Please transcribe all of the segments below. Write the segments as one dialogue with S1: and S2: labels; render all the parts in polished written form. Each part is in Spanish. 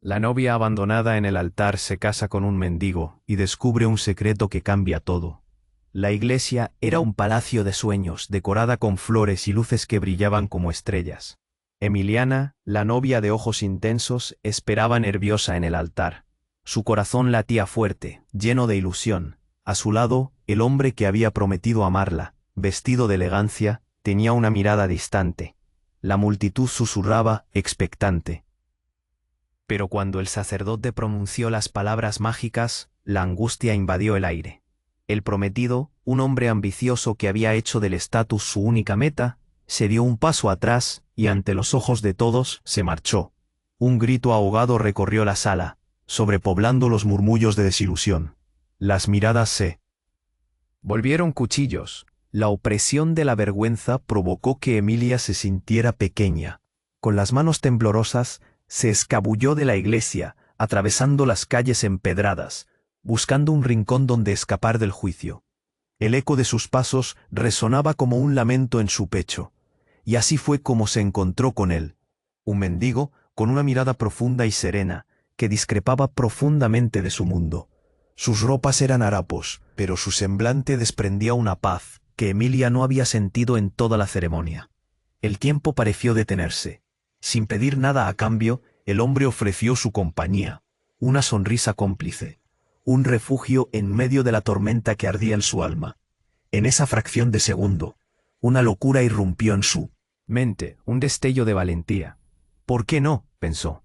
S1: La novia abandonada en el altar se casa con un mendigo y descubre un secreto que cambia todo. La iglesia era un palacio de sueños, decorada con flores y luces que brillaban como estrellas. Emiliana, la novia de ojos intensos, esperaba nerviosa en el altar. Su corazón latía fuerte, lleno de ilusión. A su lado, el hombre que había prometido amarla, vestido de elegancia, tenía una mirada distante. La multitud susurraba, expectante. Pero cuando el sacerdote pronunció las palabras mágicas, la angustia invadió el aire. El prometido, un hombre ambicioso que había hecho del estatus su única meta, se dio un paso atrás y ante los ojos de todos se marchó. Un grito ahogado recorrió la sala, sobrepoblando los murmullos de desilusión. Las miradas se volvieron cuchillos. La opresión de la vergüenza provocó que Emilia se sintiera pequeña. Con las manos temblorosas, se escabulló de la iglesia, atravesando las calles empedradas, buscando un rincón donde escapar del juicio. El eco de sus pasos resonaba como un lamento en su pecho, y así fue como se encontró con él, un mendigo con una mirada profunda y serena, que discrepaba profundamente de su mundo. Sus ropas eran harapos, pero su semblante desprendía una paz que Emilia no había sentido en toda la ceremonia. El tiempo pareció detenerse. Sin pedir nada a cambio, el hombre ofreció su compañía, una sonrisa cómplice, un refugio en medio de la tormenta que ardía en su alma. En esa fracción de segundo, una locura irrumpió en su mente, un destello de valentía. ¿Por qué no?, pensó.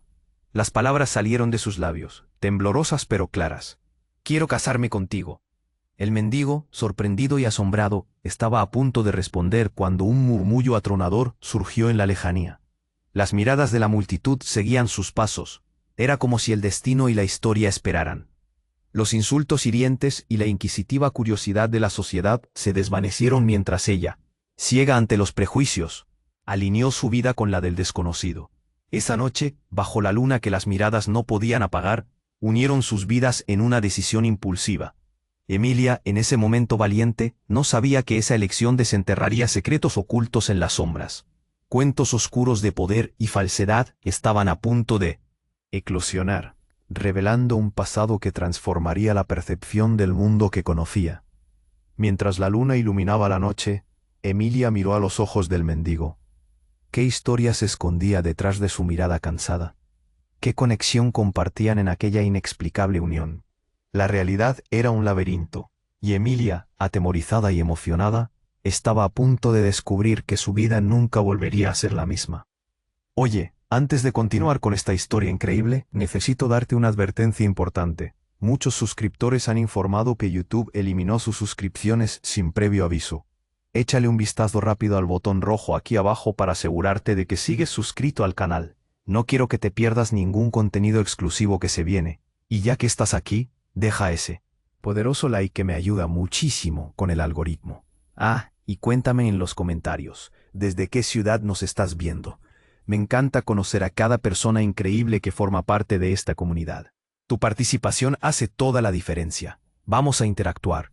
S1: Las palabras salieron de sus labios, temblorosas pero claras. Quiero casarme contigo. El mendigo, sorprendido y asombrado, estaba a punto de responder cuando un murmullo atronador surgió en la lejanía. Las miradas de la multitud seguían sus pasos. Era como si el destino y la historia esperaran. Los insultos hirientes y la inquisitiva curiosidad de la sociedad se desvanecieron mientras ella, ciega ante los prejuicios, alineó su vida con la del desconocido. Esa noche, bajo la luna que las miradas no podían apagar, unieron sus vidas en una decisión impulsiva. Emilia, en ese momento valiente, no sabía que esa elección desenterraría secretos ocultos en las sombras. Cuentos oscuros de poder y falsedad estaban a punto de eclosionar, revelando un pasado que transformaría la percepción del mundo que conocía. Mientras la luna iluminaba la noche, Emilia miró a los ojos del mendigo. ¿Qué historia se escondía detrás de su mirada cansada? ¿Qué conexión compartían en aquella inexplicable unión? La realidad era un laberinto, y Emilia, atemorizada y emocionada, estaba a punto de descubrir que su vida nunca volvería a ser la misma. Oye, antes de continuar con esta historia increíble, necesito darte una advertencia importante. Muchos suscriptores han informado que YouTube eliminó sus suscripciones sin previo aviso. Échale un vistazo rápido al botón rojo aquí abajo para asegurarte de que sigues suscrito al canal. No quiero que te pierdas ningún contenido exclusivo que se viene. Y ya que estás aquí, deja ese poderoso like que me ayuda muchísimo con el algoritmo. Y cuéntame en los comentarios, ¿desde qué ciudad nos estás viendo? Me encanta conocer a cada persona increíble que forma parte de esta comunidad. Tu participación hace toda la diferencia. Vamos a interactuar.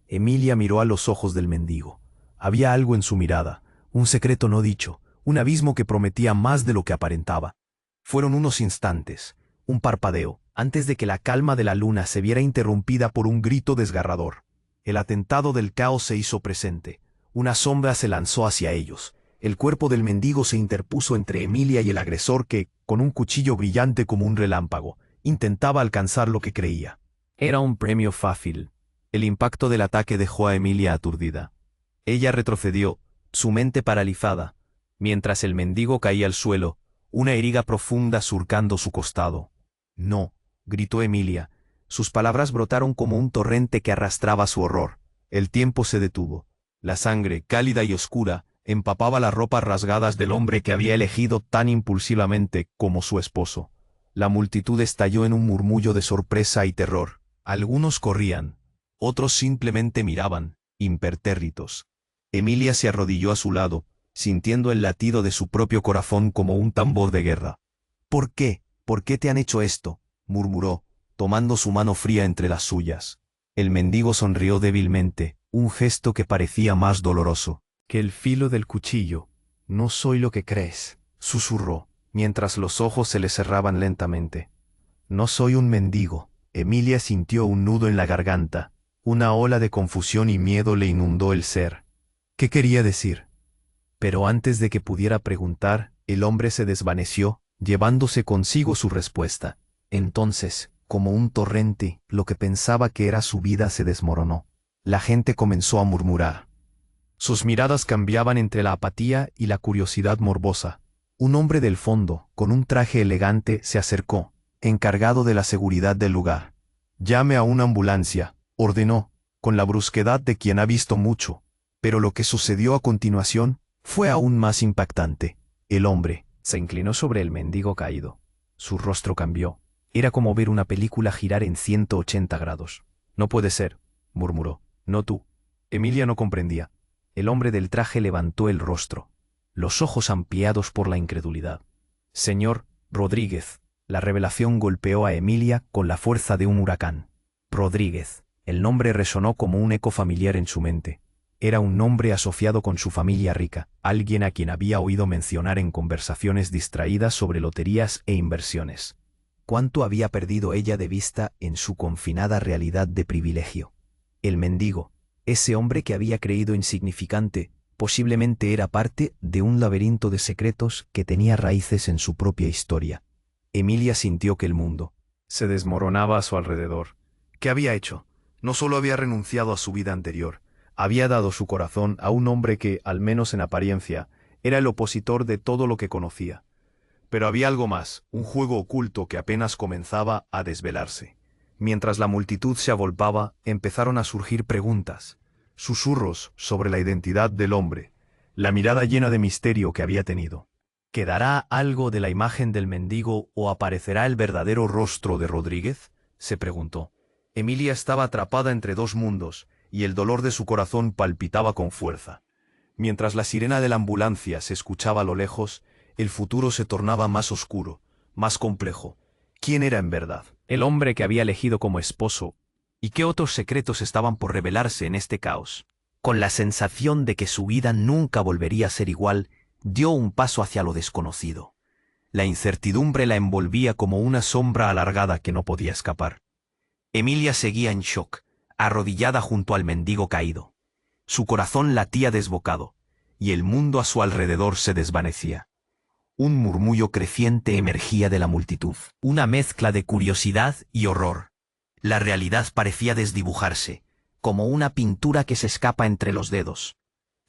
S1: Emilia miró a los ojos del mendigo. Había algo en su mirada, un secreto no dicho, un abismo que prometía más de lo que aparentaba. Fueron unos instantes, un parpadeo, antes de que la calma de la luna se viera interrumpida por un grito desgarrador. El atentado del caos se hizo presente. Una sombra se lanzó hacia ellos. El cuerpo del mendigo se interpuso entre Emilia y el agresor que, con un cuchillo brillante como un relámpago, intentaba alcanzar lo que creía. Era un premio fácil. El impacto del ataque dejó a Emilia aturdida. Ella retrocedió, su mente paralizada, mientras el mendigo caía al suelo, una herida profunda surcando su costado. «No», gritó Emilia. Sus palabras brotaron como un torrente que arrastraba su horror. El tiempo se detuvo. La sangre, cálida y oscura, empapaba las ropas rasgadas del hombre que había elegido tan impulsivamente como su esposo. La multitud estalló en un murmullo de sorpresa y terror. Algunos corrían, otros simplemente miraban, impertérritos. Emilia se arrodilló a su lado, sintiendo el latido de su propio corazón como un tambor de guerra. «¿Por qué? ¿Por qué te han hecho esto?», murmuró, tomando su mano fría entre las suyas. El mendigo sonrió débilmente, un gesto que parecía más doloroso que el filo del cuchillo. «No soy lo que crees», susurró, mientras los ojos se le cerraban lentamente. No soy un mendigo. Emilia sintió un nudo en la garganta. Una ola de confusión y miedo le inundó el ser. ¿Qué quería decir? Pero antes de que pudiera preguntar, el hombre se desvaneció, llevándose consigo su respuesta. Entonces, como un torrente, lo que pensaba que era su vida se desmoronó. La gente comenzó a murmurar. Sus miradas cambiaban entre la apatía y la curiosidad morbosa. Un hombre del fondo, con un traje elegante, se acercó, encargado de la seguridad del lugar. «Llame a una ambulancia», ordenó, con la brusquedad de quien ha visto mucho. Pero lo que sucedió a continuación fue aún más impactante. El hombre se inclinó sobre el mendigo caído. Su rostro cambió. Era como ver una película girar en 180 grados. «No puede ser», murmuró. «No tú». Emilia no comprendía. El hombre del traje levantó el rostro, los ojos ampliados por la incredulidad. «Señor Rodríguez». La revelación golpeó a Emilia con la fuerza de un huracán. Rodríguez. El nombre resonó como un eco familiar en su mente. Era un nombre asociado con su familia rica, alguien a quien había oído mencionar en conversaciones distraídas sobre loterías e inversiones. ¿Cuánto había perdido ella de vista en su confinada realidad de privilegio? El mendigo, ese hombre que había creído insignificante, posiblemente era parte de un laberinto de secretos que tenía raíces en su propia historia. Emilia sintió que el mundo se desmoronaba a su alrededor. ¿Qué había hecho? No solo había renunciado a su vida anterior, había dado su corazón a un hombre que, al menos en apariencia, era el opositor de todo lo que conocía. Pero había algo más, un juego oculto que apenas comenzaba a desvelarse. Mientras la multitud se agolpaba, empezaron a surgir preguntas, susurros sobre la identidad del hombre, la mirada llena de misterio que había tenido. ¿Quedará algo de la imagen del mendigo o aparecerá el verdadero rostro de Rodríguez?, se preguntó. Emilia estaba atrapada entre dos mundos, y el dolor de su corazón palpitaba con fuerza. Mientras la sirena de la ambulancia se escuchaba a lo lejos, el futuro se tornaba más oscuro, más complejo. ¿Quién era en verdad el hombre que había elegido como esposo? ¿Y qué otros secretos estaban por revelarse en este caos? Con la sensación de que su vida nunca volvería a ser igual, dio un paso hacia lo desconocido. La incertidumbre la envolvía como una sombra alargada que no podía escapar. Emilia seguía en shock, arrodillada junto al mendigo caído. Su corazón latía desbocado, y el mundo a su alrededor se desvanecía. Un murmullo creciente emergía de la multitud, una mezcla de curiosidad y horror. La realidad parecía desdibujarse, como una pintura que se escapa entre los dedos.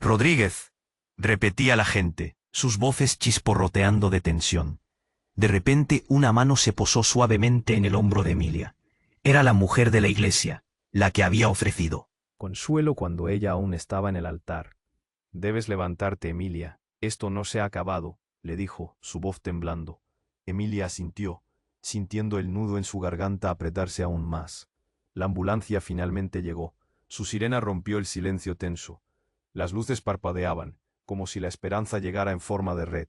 S1: «Rodríguez», repetía la gente, sus voces chisporroteando de tensión. De repente una mano se posó suavemente en el hombro de Emilia. Era la mujer de la iglesia, la que había ofrecido consuelo cuando ella aún estaba en el altar. «Debes levantarte, Emilia, esto no se ha acabado», le dijo, su voz temblando. Emilia asintió, sintiendo el nudo en su garganta apretarse aún más. La ambulancia finalmente llegó. Su sirena rompió el silencio tenso. Las luces parpadeaban, como si la esperanza llegara en forma de red.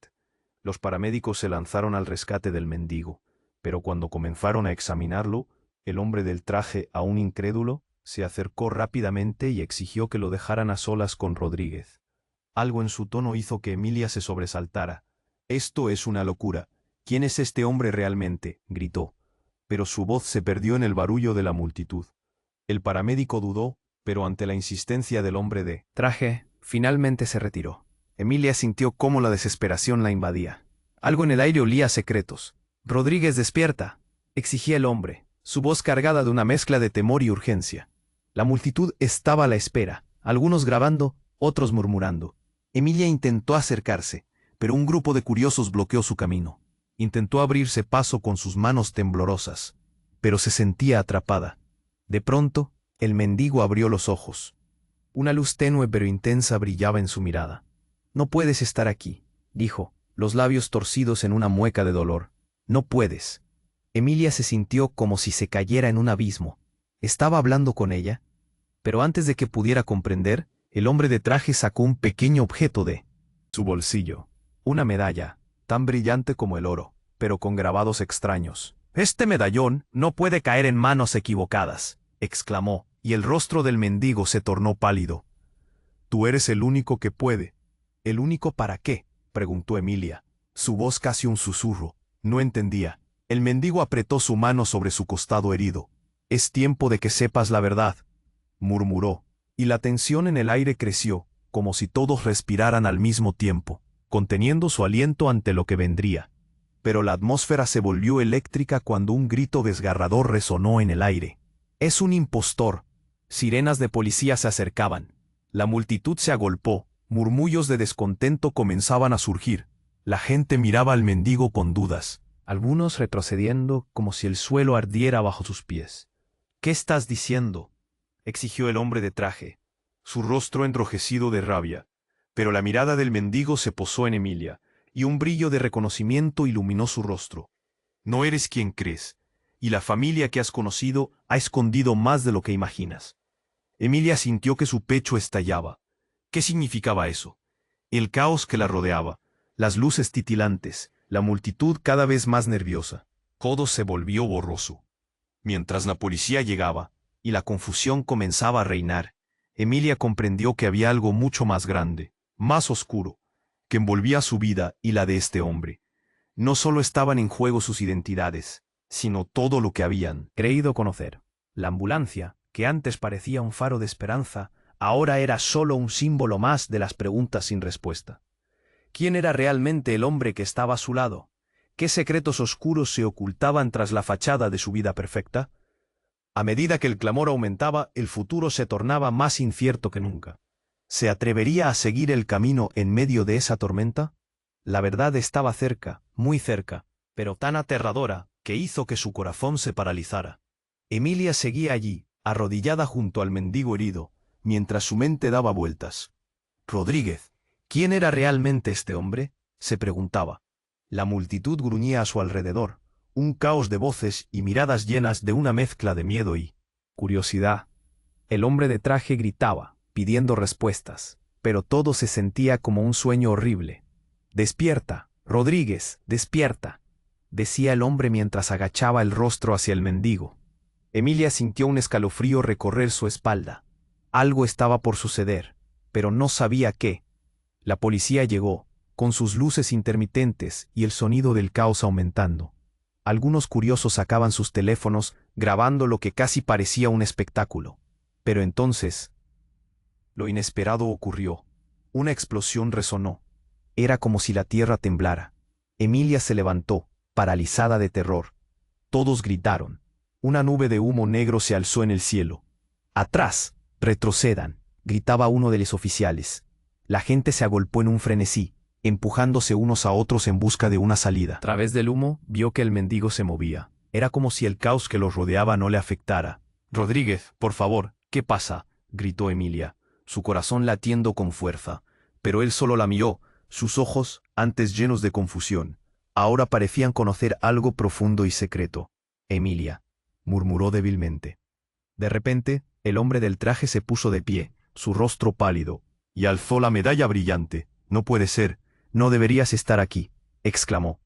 S1: Los paramédicos se lanzaron al rescate del mendigo, pero cuando comenzaron a examinarlo, el hombre del traje, aún incrédulo, se acercó rápidamente y exigió que lo dejaran a solas con Rodríguez. Algo en su tono hizo que Emilia se sobresaltara. «Esto es una locura. ¿Quién es este hombre realmente?», gritó. Pero su voz se perdió en el barullo de la multitud. El paramédico dudó, pero ante la insistencia del hombre de traje, finalmente se retiró. Emilia sintió cómo la desesperación la invadía. Algo en el aire olía a secretos. «Rodríguez, despierta», exigía el hombre, su voz cargada de una mezcla de temor y urgencia. La multitud estaba a la espera, algunos grabando, otros murmurando. Emilia intentó acercarse, pero un grupo de curiosos bloqueó su camino. Intentó abrirse paso con sus manos temblorosas, pero se sentía atrapada. De pronto, el mendigo abrió los ojos. Una luz tenue pero intensa brillaba en su mirada. «No puedes estar aquí», dijo, los labios torcidos en una mueca de dolor. «No puedes». Emilia se sintió como si se cayera en un abismo. ¿Estaba hablando con ella? Pero antes de que pudiera comprender, el hombre de traje sacó un pequeño objeto de su bolsillo. Una medalla, tan brillante como el oro, pero con grabados extraños. «Este medallón no puede caer en manos equivocadas», exclamó, y el rostro del mendigo se tornó pálido. «Tú eres el único que puede». «¿El único para qué?», preguntó Emilia. Su voz casi un susurro. No entendía. El mendigo apretó su mano sobre su costado herido. «Es tiempo de que sepas la verdad», murmuró, y la tensión en el aire creció, como si todos respiraran al mismo tiempo, conteniendo su aliento ante lo que vendría. Pero la atmósfera se volvió eléctrica cuando un grito desgarrador resonó en el aire. «Es un impostor». Sirenas de policía se acercaban. La multitud se agolpó, murmullos de descontento comenzaban a surgir. La gente miraba al mendigo con dudas, algunos retrocediendo como si el suelo ardiera bajo sus pies. «¿Qué estás diciendo?», exigió el hombre de traje, su rostro enrojecido de rabia. Pero la mirada del mendigo se posó en Emilia, y un brillo de reconocimiento iluminó su rostro. «No eres quien crees, y la familia que has conocido ha escondido más de lo que imaginas». Emilia sintió que su pecho estallaba. ¿Qué significaba eso? El caos que la rodeaba, las luces titilantes, la multitud cada vez más nerviosa. Todo se volvió borroso. Mientras la policía llegaba, y la confusión comenzaba a reinar, Emilia comprendió que había algo mucho más grande, más oscuro, que envolvía su vida y la de este hombre. No solo estaban en juego sus identidades, sino todo lo que habían creído conocer. La ambulancia, que antes parecía un faro de esperanza, ahora era solo un símbolo más de las preguntas sin respuesta. ¿Quién era realmente el hombre que estaba a su lado? ¿Qué secretos oscuros se ocultaban tras la fachada de su vida perfecta? A medida que el clamor aumentaba, el futuro se tornaba más incierto que nunca. ¿Se atrevería a seguir el camino en medio de esa tormenta? La verdad estaba cerca, muy cerca, pero tan aterradora que hizo que su corazón se paralizara. Emilia seguía allí, arrodillada junto al mendigo herido, mientras su mente daba vueltas. «Rodríguez, ¿quién era realmente este hombre?», se preguntaba. La multitud gruñía a su alrededor, un caos de voces y miradas llenas de una mezcla de miedo y curiosidad. El hombre de traje gritaba, pidiendo respuestas, pero todo se sentía como un sueño horrible. «Despierta, Rodríguez, despierta», decía el hombre mientras agachaba el rostro hacia el mendigo. Emilia sintió un escalofrío recorrer su espalda. Algo estaba por suceder, pero no sabía qué. La policía llegó, con sus luces intermitentes y el sonido del caos aumentando. Algunos curiosos sacaban sus teléfonos, grabando lo que casi parecía un espectáculo. Pero entonces, lo inesperado ocurrió. Una explosión resonó. Era como si la tierra temblara. Emilia se levantó, paralizada de terror. Todos gritaron. Una nube de humo negro se alzó en el cielo. «¡Atrás! ¡Retrocedan!», gritaba uno de los oficiales. La gente se agolpó en un frenesí, empujándose unos a otros en busca de una salida. A través del humo, vio que el mendigo se movía. Era como si el caos que los rodeaba no le afectara. «Rodríguez, por favor, ¿qué pasa?», gritó Emilia, su corazón latiendo con fuerza. Pero él solo la miró, sus ojos, antes llenos de confusión, ahora parecían conocer algo profundo y secreto. «Emilia», murmuró débilmente. De repente, el hombre del traje se puso de pie, su rostro pálido, y alzó la medalla brillante. «No puede ser, no deberías estar aquí», exclamó.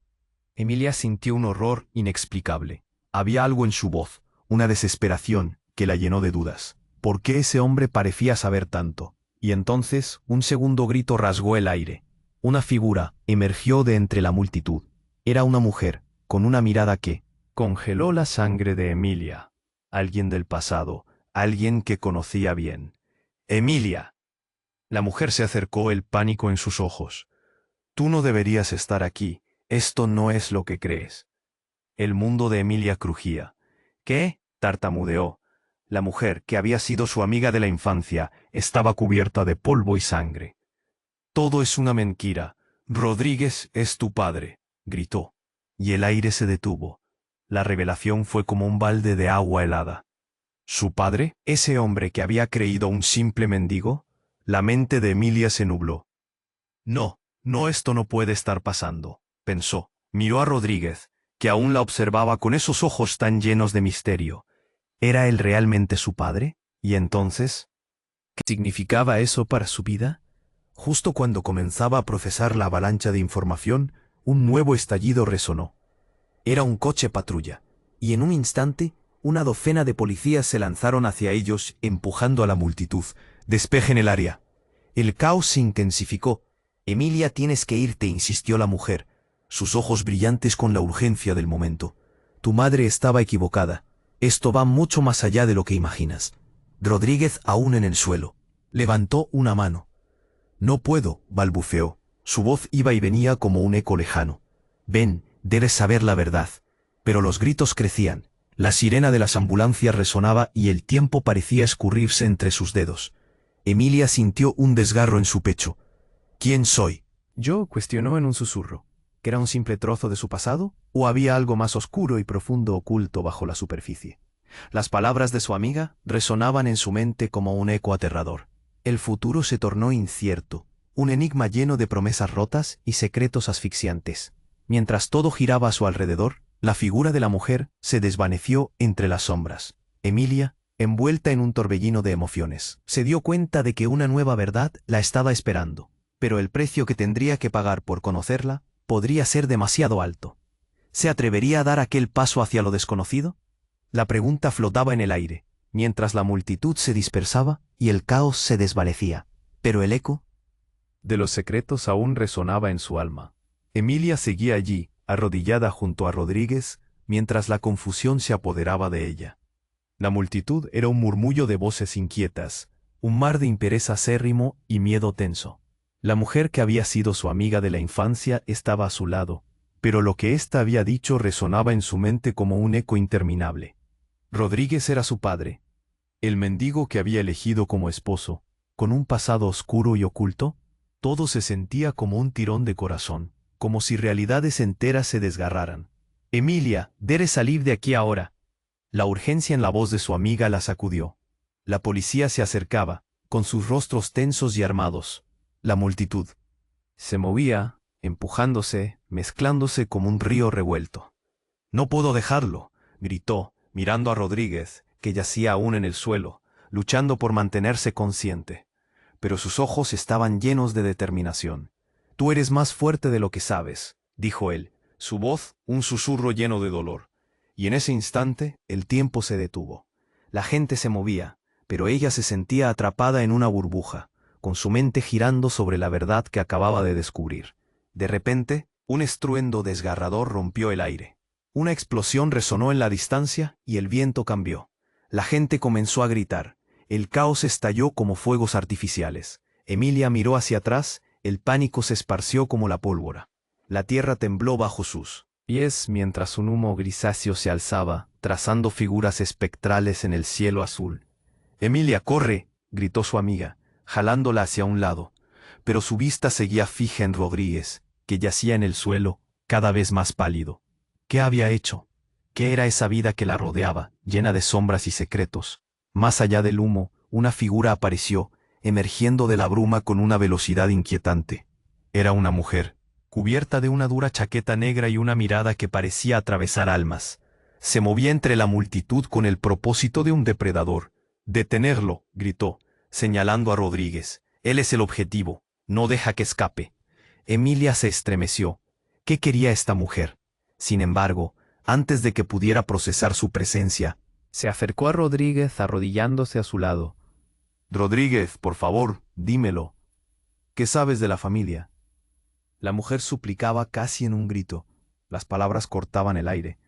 S1: Emilia sintió un horror inexplicable. Había algo en su voz, una desesperación, que la llenó de dudas. ¿Por qué ese hombre parecía saber tanto? Y entonces, un segundo grito rasgó el aire. Una figura emergió de entre la multitud. Era una mujer, con una mirada que congeló la sangre de Emilia. Alguien del pasado, alguien que conocía bien. «¡Emilia!». La mujer se acercó, el pánico en sus ojos. «Tú no deberías estar aquí. Esto no es lo que crees». El mundo de Emilia crujía. «¿Qué?», tartamudeó. La mujer, que había sido su amiga de la infancia, estaba cubierta de polvo y sangre. «Todo es una mentira. Rodríguez es tu padre», gritó. Y el aire se detuvo. La revelación fue como un balde de agua helada. ¿Su padre? ¿Ese hombre que había creído un simple mendigo? La mente de Emilia se nubló. «No, no, esto no puede estar pasando», pensó. Miró a Rodríguez, que aún la observaba con esos ojos tan llenos de misterio. ¿Era él realmente su padre? ¿Y entonces? ¿Qué significaba eso para su vida? Justo cuando comenzaba a procesar la avalancha de información, un nuevo estallido resonó. Era un coche patrulla, y en un instante, una docena de policías se lanzaron hacia ellos, empujando a la multitud. «Despejen el área». El caos se intensificó. «Emilia, tienes que irte», insistió la mujer, sus ojos brillantes con la urgencia del momento.
S2: Tu madre estaba equivocada. Esto va mucho más allá de lo que imaginas. Rodríguez, aún en el suelo, levantó una mano. No puedo, balbuceó. Su voz iba y venía como un eco lejano. Ven, debes saber la verdad. Pero los gritos crecían. La sirena de las ambulancias resonaba y el tiempo parecía escurrirse entre sus dedos. Emilia sintió un desgarro en su pecho. ¿Quién soy?
S1: Yo, cuestionó en un susurro. ¿Que era un simple trozo de su pasado? ¿O había algo más oscuro y profundo oculto bajo la superficie? Las palabras de su amiga resonaban en su mente como un eco aterrador. El futuro se tornó incierto, un enigma lleno de promesas rotas y secretos asfixiantes. Mientras todo giraba a su alrededor, la figura de la mujer se desvaneció entre las sombras. Emilia, envuelta en un torbellino de emociones, se dio cuenta de que una nueva verdad la estaba esperando, pero el precio que tendría que pagar por conocerla podría ser demasiado alto. ¿Se atrevería a dar aquel paso hacia lo desconocido? La pregunta flotaba en el aire, mientras la multitud se dispersaba y el caos se desvanecía. Pero el eco de los secretos aún resonaba en su alma. Emilia seguía allí, arrodillada junto a Rodríguez, mientras la confusión se apoderaba de ella. La multitud era un murmullo de voces inquietas, un mar de interés acérrimo y miedo tenso. La mujer que había sido su amiga de la infancia estaba a su lado, pero lo que ésta había dicho resonaba en su mente como un eco interminable. Rodríguez era su padre, el mendigo que había elegido como esposo, con un pasado oscuro y oculto. Todo se sentía como un tirón de corazón, como si realidades enteras se desgarraran. Emilia, debes salir de aquí ahora. La urgencia en la voz de su amiga la sacudió. La policía se acercaba, con sus rostros tensos y armados. La multitud se movía, empujándose, mezclándose como un río revuelto. No puedo dejarlo, gritó, mirando a Rodríguez, que yacía aún en el suelo, luchando por mantenerse consciente. Pero sus ojos estaban llenos de determinación. Tú eres más fuerte de lo que sabes, dijo él, su voz un susurro lleno de dolor. Y en ese instante el tiempo se detuvo. La gente se movía, pero ella se sentía atrapada en una burbuja, con su mente girando sobre la verdad que acababa de descubrir. De repente, un estruendo desgarrador rompió el aire. Una explosión resonó en la distancia y el viento cambió. La gente comenzó a gritar. El caos estalló como fuegos artificiales. Emilia miró hacia atrás, el pánico se esparció como la pólvora. La tierra tembló bajo sus pies mientras un humo grisáceo se alzaba, trazando figuras espectrales en el cielo azul. «Emilia, corre», gritó su amiga, jalándola hacia un lado, pero su vista seguía fija en Rodríguez, que yacía en el suelo, cada vez más pálido. ¿Qué había hecho? ¿Qué era esa vida que la rodeaba, llena de sombras y secretos? Más allá del humo, una figura apareció, emergiendo de la bruma con una velocidad inquietante. Era una mujer, cubierta de una dura chaqueta negra y una mirada que parecía atravesar almas. Se movía entre la multitud con el propósito de un depredador. «Detenerlo», gritó, señalando a Rodríguez. «Él es el objetivo. No deja que escape». Emilia se estremeció. ¿Qué quería esta mujer? Sin embargo, antes de que pudiera procesar su presencia, se acercó a Rodríguez arrodillándose a su lado. «Rodríguez, por favor, dímelo. ¿Qué sabes de la familia?» La mujer suplicaba casi en un grito. Las palabras cortaban el aire,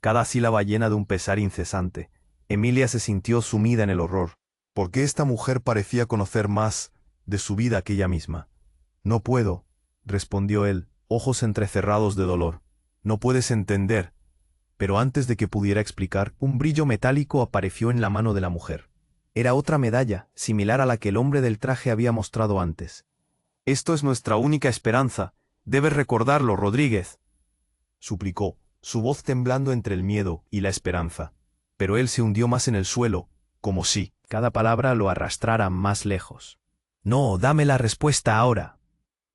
S1: cada sílaba llena de un pesar incesante. Emilia se sintió sumida en el horror, porque esta mujer parecía conocer más de su vida que ella misma. «No puedo», respondió él, ojos entrecerrados de dolor. «No puedes entender». Pero antes de que pudiera explicar, un brillo metálico apareció en la mano de la mujer. Era otra medalla, similar a la que el hombre del traje había mostrado antes. «Esto es nuestra única esperanza. Debes recordarlo, Rodríguez», suplicó, su voz temblando entre el miedo y la esperanza. Pero él se hundió más en el suelo, como si cada palabra lo arrastrara más lejos. «No, dame la respuesta ahora».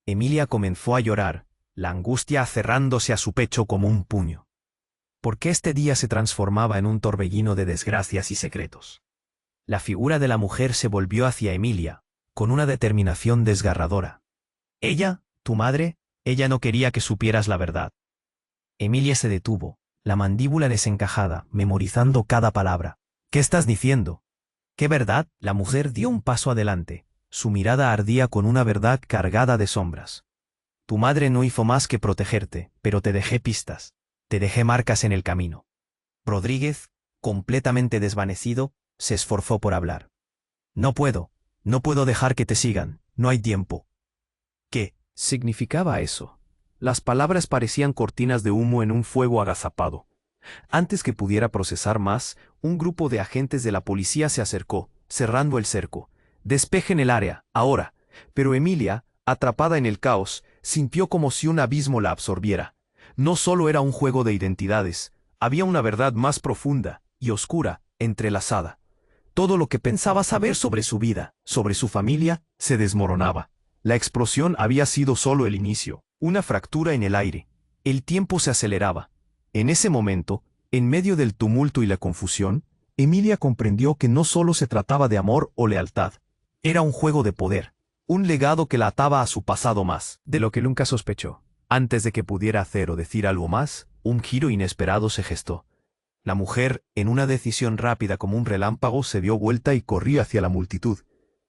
S1: Emilia comenzó a llorar, la angustia acerrándose a su pecho como un puño. Porque este día se transformaba en un torbellino de desgracias y secretos. La figura de la mujer se volvió hacia Emilia, con una determinación desgarradora. «¿Ella? ¿Tu madre? Ella no quería que supieras la verdad». Emilia se detuvo, la mandíbula desencajada, memorizando cada palabra. «¿Qué estás diciendo? ¿Qué verdad?» La mujer dio un paso adelante, su mirada ardía con una verdad cargada de sombras. «Tu madre no hizo más que protegerte, pero te dejé pistas. Te dejé marcas en el camino. Rodríguez, completamente desvanecido, se esforzó por hablar. No puedo dejar que te sigan, no hay tiempo. ¿Qué significaba eso? Las palabras parecían cortinas de humo en un fuego agazapado. Antes que pudiera procesar más, un grupo de agentes de la policía se acercó, cerrando el cerco. Despejen el área, ahora. Pero Emilia, atrapada en el caos, sintió como si un abismo la absorbiera. No solo era un juego de identidades, había una verdad más profunda y oscura, entrelazada. Todo lo que pensaba saber sobre su vida, sobre su familia, se desmoronaba. La explosión había sido solo el inicio, una fractura en el aire. El tiempo se aceleraba. En ese momento, en medio del tumulto y la confusión, Emilia comprendió que no solo se trataba de amor o lealtad. Era un juego de poder, un legado que la ataba a su pasado más de lo que nunca sospechó. Antes de que pudiera hacer o decir algo más, un giro inesperado se gestó. La mujer, en una decisión rápida como un relámpago, se dio vuelta y corrió hacia la multitud.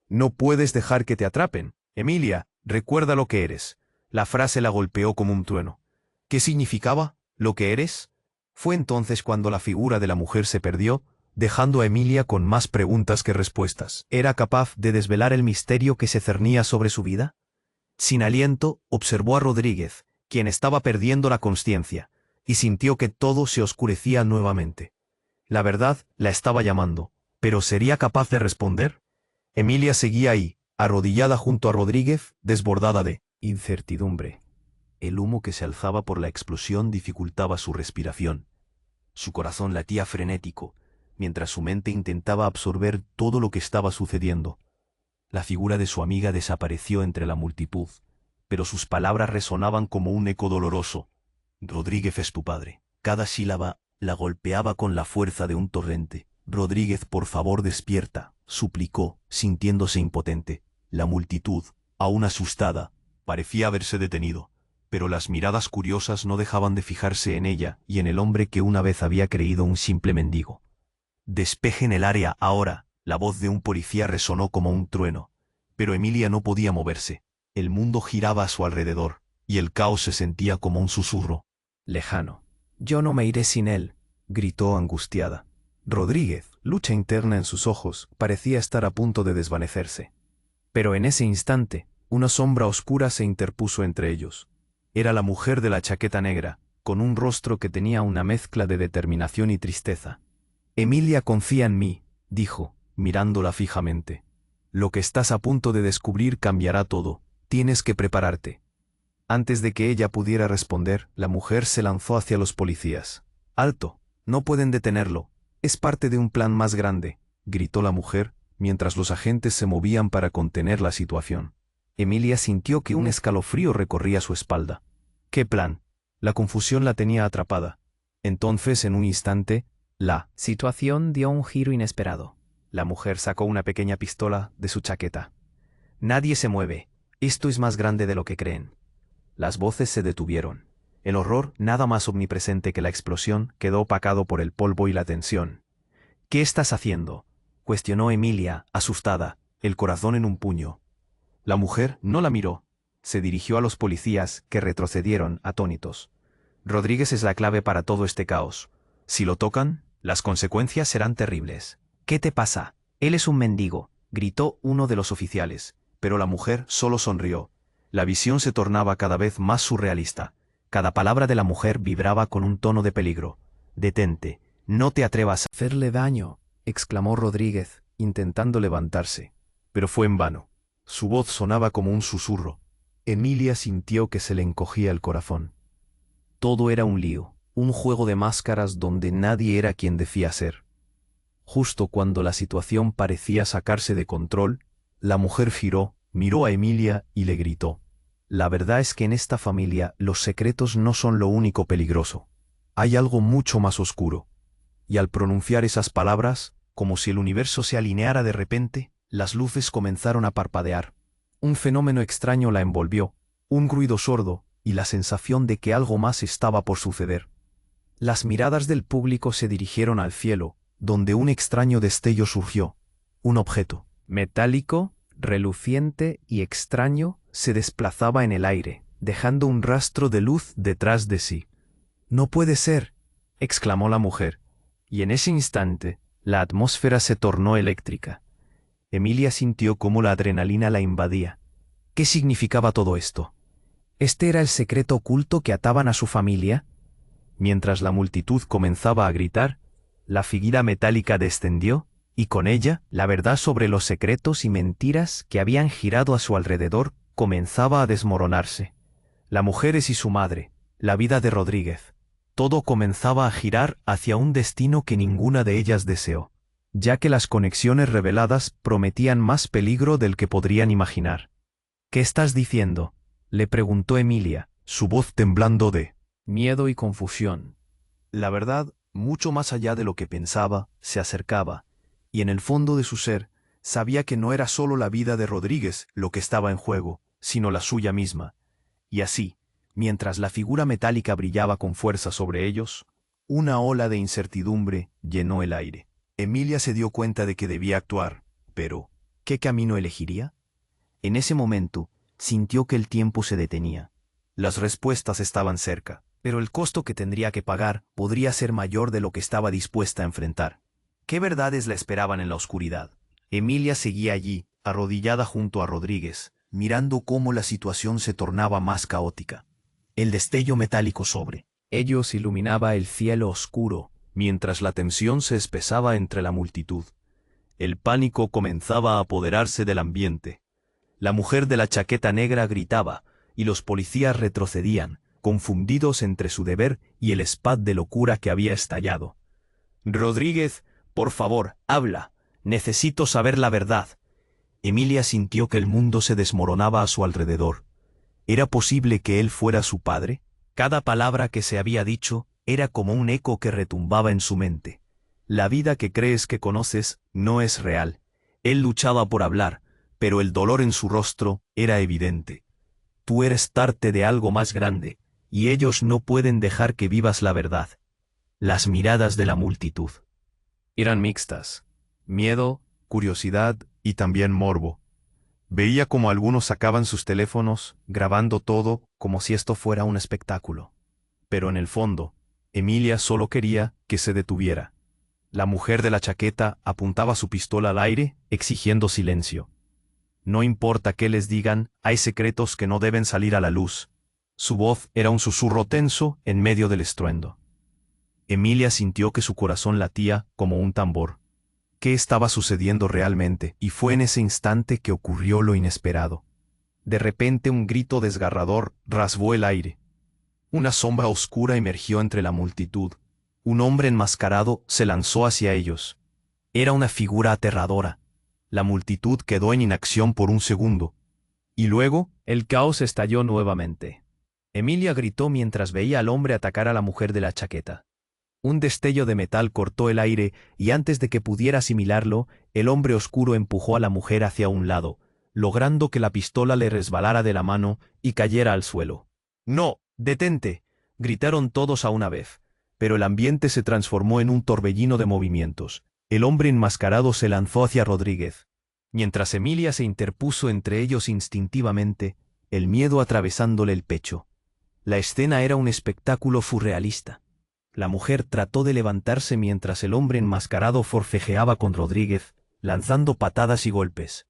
S1: No puedes dejar que te atrapen. Emilia, recuerda lo que eres. La frase la golpeó como un trueno. ¿Qué significaba? ¿Lo que eres? Fue entonces cuando la figura de la mujer se perdió, dejando a Emilia con más preguntas que respuestas. ¿Era capaz de desvelar el misterio que se cernía sobre su vida? Sin aliento, observó a Rodríguez, quien estaba perdiendo la consciencia, y sintió que todo se oscurecía nuevamente. La verdad la estaba llamando, pero ¿sería capaz de responder? Emilia seguía ahí, arrodillada junto a Rodríguez, desbordada de incertidumbre. El humo que se alzaba por la explosión dificultaba su respiración. Su corazón latía frenético, mientras su mente intentaba absorber todo lo que estaba sucediendo. La figura de su amiga desapareció entre la multitud, pero sus palabras resonaban como un eco doloroso. Rodríguez es tu padre. Cada sílaba la golpeaba con la fuerza de un torrente. Rodríguez, por favor, despierta, suplicó, sintiéndose impotente. La multitud, aún asustada, parecía haberse detenido, pero las miradas curiosas no dejaban de fijarse en ella y en el hombre que una vez había creído un simple mendigo. Despejen el área ahora. La voz de un policía resonó como un trueno, pero Emilia no podía moverse. El mundo giraba a su alrededor, y el caos se sentía como un susurro lejano. Yo no me iré sin él, gritó angustiada. Rodríguez, lucha interna en sus ojos, parecía estar a punto de desvanecerse. Pero en ese instante, una sombra oscura se interpuso entre ellos. Era la mujer de la chaqueta negra, con un rostro que tenía una mezcla de determinación y tristeza. Emilia, confía en mí, dijo, mirándola fijamente. Lo que estás a punto de descubrir cambiará todo. Tienes que prepararte. Antes de que ella pudiera responder, la mujer se lanzó hacia los policías. ¡Alto! No pueden detenerlo. Es parte de un plan más grande, gritó la mujer, mientras los agentes se movían para contener la situación. Emilia sintió que un escalofrío recorría su espalda. ¿Qué plan? La confusión la tenía atrapada. Entonces, en un instante, la situación dio un giro inesperado. La mujer sacó una pequeña pistola de su chaqueta. Nadie se mueve. Esto es más grande de lo que creen. Las voces se detuvieron. El horror, nada más omnipresente que la explosión, quedó opacado por el polvo y la tensión. ¿Qué estás haciendo?, cuestionó Emilia, asustada, el corazón en un puño. La mujer no la miró. Se dirigió a los policías, que retrocedieron, atónitos. Rodríguez es la clave para todo este caos. Si lo tocan, las consecuencias serán terribles. ¿Qué te pasa? Él es un mendigo, gritó uno de los oficiales, pero la mujer solo sonrió. La visión se tornaba cada vez más surrealista. Cada palabra de la mujer vibraba con un tono de peligro. «Detente, no te atrevas a hacerle daño», exclamó Rodríguez, intentando levantarse. Pero fue en vano. Su voz sonaba como un susurro. Emilia sintió que se le encogía el corazón. Todo era un lío, un juego de máscaras donde nadie era quien decía ser. Justo cuando la situación parecía sacarse de control, la mujer giró, miró a Emilia y le gritó. La verdad es que en esta familia los secretos no son lo único peligroso. Hay algo mucho más oscuro. Y al pronunciar esas palabras, como si el universo se alineara de repente, las luces comenzaron a parpadear. Un fenómeno extraño la envolvió, un ruido sordo y la sensación de que algo más estaba por suceder. Las miradas del público se dirigieron al cielo, donde un extraño destello surgió. Un objeto metálico, reluciente y extraño, se desplazaba en el aire, dejando un rastro de luz detrás de sí. «No puede ser», exclamó la mujer. Y en ese instante, la atmósfera se tornó eléctrica. Emilia sintió cómo la adrenalina la invadía. ¿Qué significaba todo esto? ¿Este era el secreto oculto que ataban a su familia? Mientras la multitud comenzaba a gritar, la figura metálica descendió, y con ella, la verdad sobre los secretos y mentiras que habían girado a su alrededor comenzaba a desmoronarse. Las mujeres y su madre, la vida de Rodríguez, todo comenzaba a girar hacia un destino que ninguna de ellas deseó, ya que las conexiones reveladas prometían más peligro del que podrían imaginar. ¿Qué estás diciendo?, le preguntó Emilia,
S2: su voz temblando de
S1: miedo y confusión.
S2: La verdad, mucho más allá de lo que pensaba, se acercaba, y en el fondo de su ser, sabía que no era solo la vida de Rodríguez lo que estaba en juego, sino la suya misma. Y así, mientras la figura metálica brillaba con fuerza sobre ellos, una ola de incertidumbre llenó el aire. Emilia se dio cuenta de que debía actuar, pero ¿qué camino elegiría? En ese momento, sintió que el tiempo se detenía. Las respuestas estaban cerca, pero el costo que tendría que pagar podría ser mayor de lo que estaba dispuesta a enfrentar. ¿Qué verdades la esperaban en la oscuridad? Emilia seguía allí, arrodillada junto a Rodríguez, mirando cómo la situación se tornaba más caótica. El destello metálico sobre
S1: ellos iluminaba el cielo oscuro,
S2: mientras la tensión se espesaba entre la multitud. El pánico comenzaba a apoderarse del ambiente. La mujer de la chaqueta negra gritaba, y los policías retrocedían, confundidos entre su deber y el spot de locura que había estallado. «Rodríguez, por favor, habla. Necesito saber la verdad». Emilia sintió que el mundo se desmoronaba a su alrededor. ¿Era posible que él fuera su padre? Cada palabra que se había dicho era como un eco que retumbaba en su mente. La vida que crees que conoces no es real. Él luchaba por hablar, pero el dolor en su rostro era evidente. Tú eres parte de algo más grande, y ellos no pueden dejar que vivas la verdad. Las miradas de la multitud
S1: eran mixtas. Miedo,
S2: curiosidad y también morbo. Veía como algunos sacaban sus teléfonos, grabando todo como si esto fuera un espectáculo. Pero en el fondo, Emilia solo quería que se detuviera. La mujer de la chaqueta apuntaba su pistola al aire, exigiendo silencio. No importa qué les digan, hay secretos que no deben salir a la luz. Su voz era un susurro tenso en medio del estruendo. Emilia sintió que su corazón latía como un tambor. ¿Qué estaba sucediendo realmente? Y fue en ese instante que ocurrió lo inesperado. De repente un grito desgarrador rasgó el aire. Una sombra oscura emergió entre la multitud. Un hombre enmascarado se lanzó hacia ellos. Era una figura aterradora. La multitud quedó en inacción por un segundo. Y luego,
S1: el caos estalló nuevamente. Emilia gritó mientras veía al hombre atacar a la mujer de la chaqueta. Un destello de metal cortó el aire y antes de que pudiera asimilarlo, el hombre oscuro empujó a la mujer hacia un lado, logrando que la pistola le resbalara de la mano y cayera al suelo. «¡No! ¡Detente!», gritaron todos a una vez. Pero el ambiente se transformó en un torbellino de movimientos. El hombre enmascarado se lanzó hacia Rodríguez. Mientras Emilia se interpuso entre ellos instintivamente, el miedo atravesándole el pecho. La escena era un espectáculo surrealista. La mujer trató de levantarse mientras el hombre enmascarado forcejeaba con Rodríguez, lanzando patadas y golpes.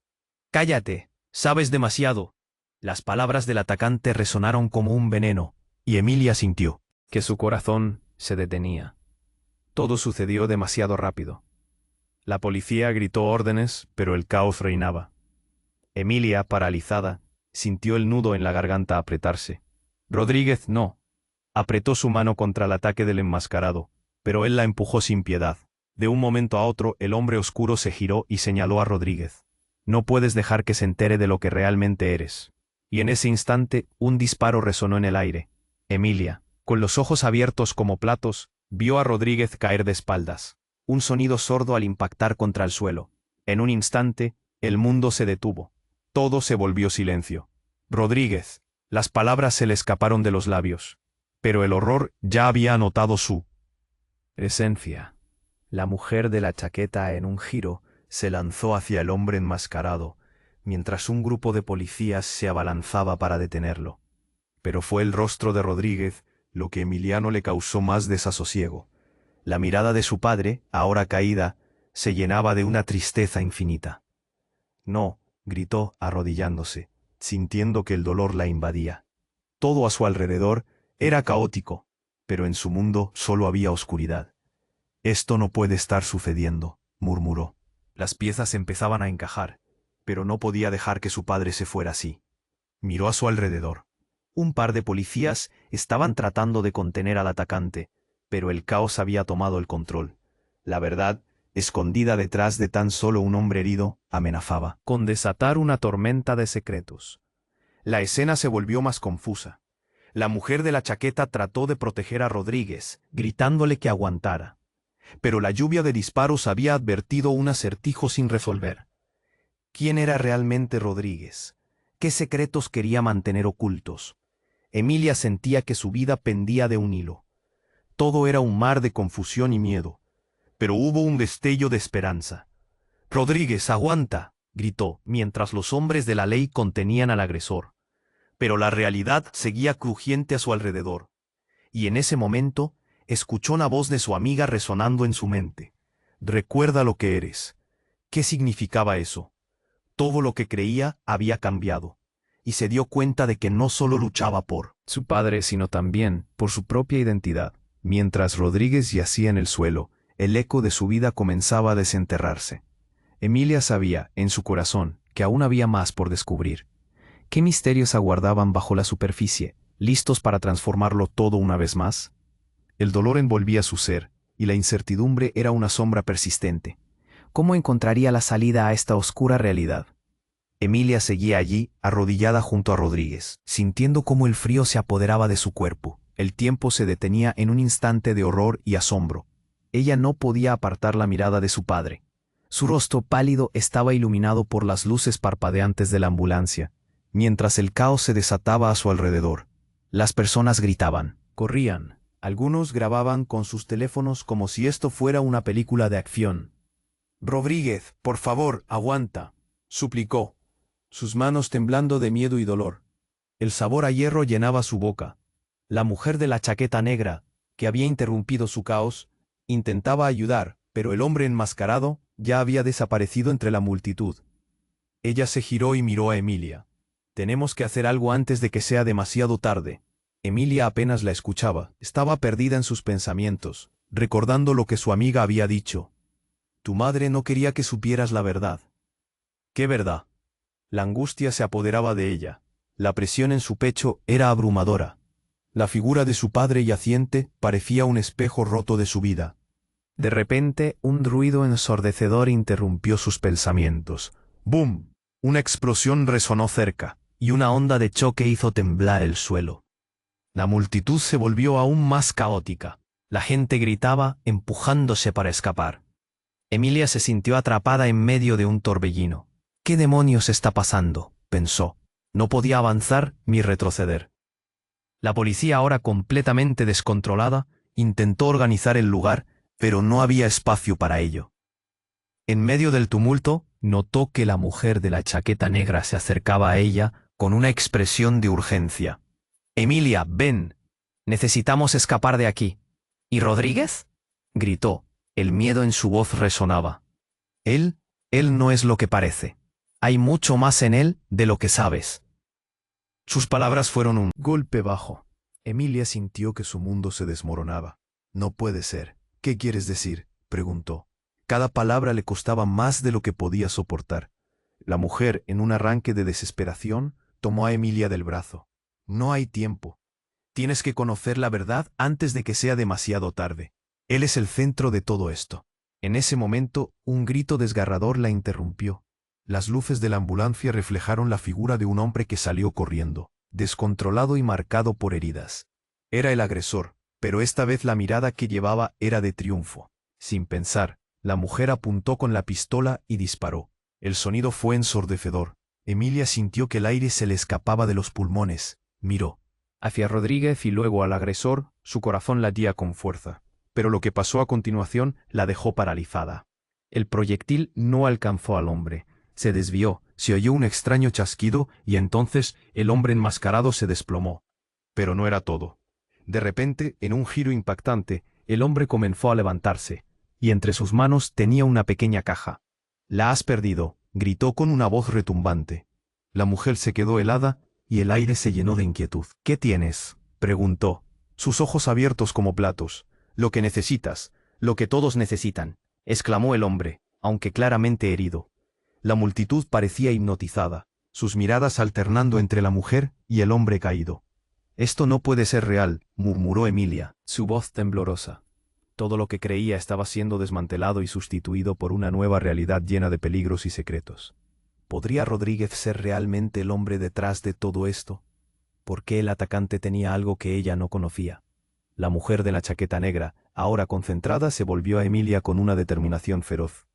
S1: «¡Cállate! ¡Sabes demasiado!». Las palabras del atacante resonaron como un veneno, y Emilia sintió que su corazón se detenía. Todo sucedió demasiado rápido. La policía gritó órdenes, pero el caos reinaba. Emilia, paralizada, sintió el nudo en la garganta apretarse. Rodríguez no. Apretó su mano contra el ataque del enmascarado, pero él la empujó sin piedad. De un momento a otro, el hombre oscuro se giró y señaló a Rodríguez. «No puedes dejar que se entere de lo que realmente eres». Y en ese instante, un disparo resonó en el aire. Emilia, con los ojos abiertos como platos, vio a Rodríguez caer de espaldas. Un sonido sordo al impactar contra el suelo. En un instante, el mundo se detuvo. Todo se volvió silencio. «Rodríguez». Las palabras se le escaparon de los labios. Pero el horror ya había anotado su esencia. La mujer de la chaqueta, en un giro, se lanzó hacia el hombre enmascarado, mientras un grupo de policías se abalanzaba para detenerlo. Pero fue el rostro de Rodríguez lo que a Emiliano le causó más desasosiego. La mirada de su padre, ahora caída, se llenaba de una tristeza infinita. No, gritó, arrodillándose, sintiendo que el dolor la invadía. Todo a su alrededor era caótico, pero en su mundo solo había oscuridad. Esto no puede estar sucediendo, murmuró. Las piezas empezaban a encajar, pero no podía dejar que su padre se fuera así. Miró a su alrededor. Un par de policías estaban tratando de contener al atacante, pero el caos había tomado el control. La verdad, escondida detrás de tan solo un hombre herido, amenazaba con desatar una tormenta de secretos. La escena se volvió más confusa. La mujer de la chaqueta trató de proteger a Rodríguez, gritándole que aguantara. Pero la lluvia de disparos había advertido un acertijo sin resolver. ¿Quién era realmente Rodríguez? ¿Qué secretos quería mantener ocultos? Emilia sentía que su vida pendía de un hilo. Todo era un mar de confusión y miedo. Pero hubo un destello de esperanza. «Rodríguez, aguanta», gritó, mientras los hombres de la ley contenían al agresor. Pero la realidad seguía crujiente a su alrededor. Y en ese momento, escuchó la voz de su amiga resonando en su mente. «Recuerda lo que eres». ¿Qué significaba eso? Todo lo que creía había cambiado. Y se dio cuenta de que no solo luchaba por su padre, sino también por su propia identidad. Mientras Rodríguez yacía en el suelo, el eco de su vida comenzaba a desenterrarse. Emilia sabía, en su corazón, que aún había más por descubrir. ¿Qué misterios aguardaban bajo la superficie, listos para transformarlo todo una vez más? El dolor envolvía su ser, y la incertidumbre era una sombra persistente. ¿Cómo encontraría la salida a esta oscura realidad? Emilia seguía allí, arrodillada junto a Rodríguez, sintiendo cómo el frío se apoderaba de su cuerpo. El tiempo se detenía en un instante de horror y asombro. Ella no podía apartar la mirada de su padre. Su rostro pálido estaba iluminado por las luces parpadeantes de la ambulancia, mientras el caos se desataba a su alrededor. Las personas gritaban, corrían, algunos grababan con sus teléfonos como si esto fuera una película de acción. «Rodríguez, por favor, aguanta», suplicó, sus manos temblando de miedo y dolor. El sabor a hierro llenaba su boca. La mujer de la chaqueta negra, que había interrumpido su caos, intentaba ayudar, pero el hombre enmascarado ya había desaparecido entre la multitud. Ella se giró y miró a Emilia. «Tenemos que hacer algo antes de que sea demasiado tarde». Emilia apenas la escuchaba, estaba perdida en sus pensamientos, recordando lo que su amiga había dicho. «Tu madre no quería que supieras la verdad». ¿Qué verdad? La angustia se apoderaba de ella. La presión en su pecho era abrumadora. La figura de su padre yaciente parecía un espejo roto de su vida. De repente, un ruido ensordecedor interrumpió sus pensamientos. ¡Bum! Una explosión resonó cerca, y una onda de choque hizo temblar el suelo. La multitud se volvió aún más caótica. La gente gritaba, empujándose para escapar. Emilia se sintió atrapada en medio de un torbellino. «¿Qué demonios está pasando?», pensó. No podía avanzar ni retroceder. La policía, ahora completamente descontrolada, intentó organizar el lugar, pero no había espacio para ello. En medio del tumulto, notó que la mujer de la chaqueta negra se acercaba a ella con una expresión de urgencia. «Emilia, ven. Necesitamos escapar de aquí». «¿Y Rodríguez?», gritó. El miedo en su voz resonaba. Él no es lo que parece. Hay mucho más en él de lo que sabes». Sus palabras fueron un golpe bajo. Emilia sintió que su mundo se desmoronaba. «No puede ser. ¿Qué quieres decir?», preguntó. Cada palabra le costaba más de lo que podía soportar. La mujer, en un arranque de desesperación, tomó a Emilia del brazo. «No hay tiempo. Tienes que conocer la verdad antes de que sea demasiado tarde. Él es el centro de todo esto». En ese momento, un grito desgarrador la interrumpió. Las luces de la ambulancia reflejaron la figura de un hombre que salió corriendo, descontrolado y marcado por heridas. Era el agresor, pero esta vez la mirada que llevaba era de triunfo. Sin pensar, la mujer apuntó con la pistola y disparó. El sonido fue ensordecedor. Emilia sintió que el aire se le escapaba de los pulmones. Miró hacia Rodríguez y luego al agresor. Su corazón latía con fuerza, pero lo que pasó a continuación la dejó paralizada. El proyectil no alcanzó al hombre. Se desvió, se oyó un extraño chasquido y entonces el hombre enmascarado se desplomó. Pero no era todo. De repente, en un giro impactante, El hombre comenzó a levantarse, y entre sus manos tenía una pequeña caja. «¿La has perdido?», gritó con una voz retumbante. La mujer se quedó helada, y el aire se llenó de inquietud. «¿Qué tienes?», preguntó, sus ojos abiertos como platos. «Lo que necesitas, lo que todos necesitan», exclamó el hombre, aunque claramente herido. La multitud parecía hipnotizada, sus miradas alternando entre la mujer y el hombre caído. «Esto no puede ser real», murmuró Emilia, su voz temblorosa. Todo lo que creía estaba siendo desmantelado y sustituido por una nueva realidad llena de peligros y secretos. ¿Podría Rodríguez ser realmente el hombre detrás de todo esto? ¿Por qué el atacante tenía algo que ella no conocía? La mujer de la chaqueta negra, ahora concentrada, se volvió a Emilia con una determinación feroz.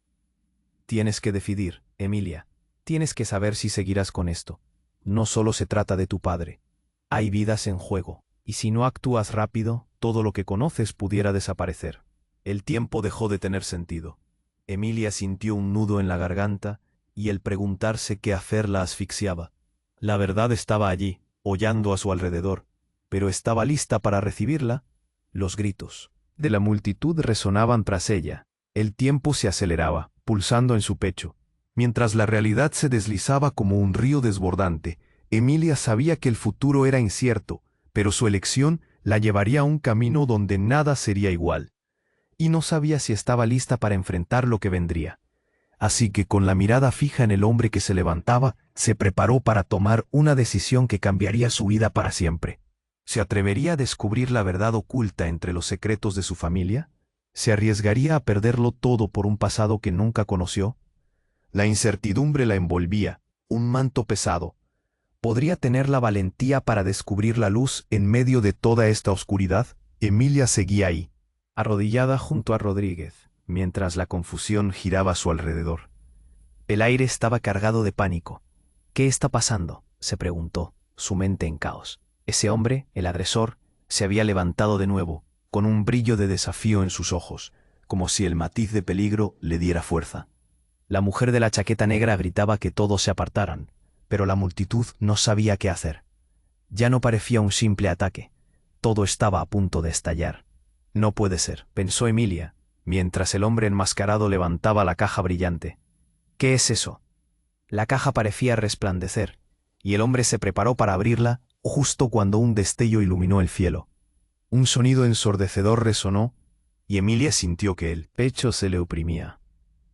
S1: «Tienes que decidir, Emilia. Tienes que saber si seguirás con esto. No solo se trata de tu padre. Hay vidas en juego, y si no actúas rápido, todo lo que conoces pudiera desaparecer». El tiempo dejó de tener sentido. Emilia sintió un nudo en la garganta, y el preguntarse qué hacer la asfixiaba. La verdad estaba allí, hollando a su alrededor, pero ¿estaba lista para recibirla? Los gritos de la multitud resonaban tras ella. El tiempo se aceleraba, pulsando en su pecho. Mientras la realidad se deslizaba como un río desbordante, Emilia sabía que el futuro era incierto, pero su elección la llevaría a un camino donde nada sería igual. Y no sabía si estaba lista para enfrentar lo que vendría. Así que con la mirada fija en el hombre que se levantaba, se preparó para tomar una decisión que cambiaría su vida para siempre. ¿Se atrevería a descubrir la verdad oculta entre los secretos de su familia? ¿Se arriesgaría a perderlo todo por un pasado que nunca conoció? La incertidumbre la envolvía, un manto pesado. ¿Podría tener la valentía para descubrir la luz en medio de toda esta oscuridad? Emilia seguía ahí, arrodillada junto a Rodríguez, mientras la confusión giraba a su alrededor. El aire estaba cargado de pánico. «¿Qué está pasando?», se preguntó, su mente en caos. Ese hombre, el agresor, se había levantado de nuevo, con un brillo de desafío en sus ojos, como si el matiz de peligro le diera fuerza. La mujer de la chaqueta negra gritaba que todos se apartaran, pero la multitud no sabía qué hacer. Ya no parecía un simple ataque. Todo estaba a punto de estallar. «No puede ser», pensó Emilia, mientras el hombre enmascarado levantaba la caja brillante. «¿Qué es eso?». La caja parecía resplandecer, y el hombre se preparó para abrirla justo cuando un destello iluminó el cielo. Un sonido ensordecedor resonó, y Emilia sintió que el pecho se le oprimía.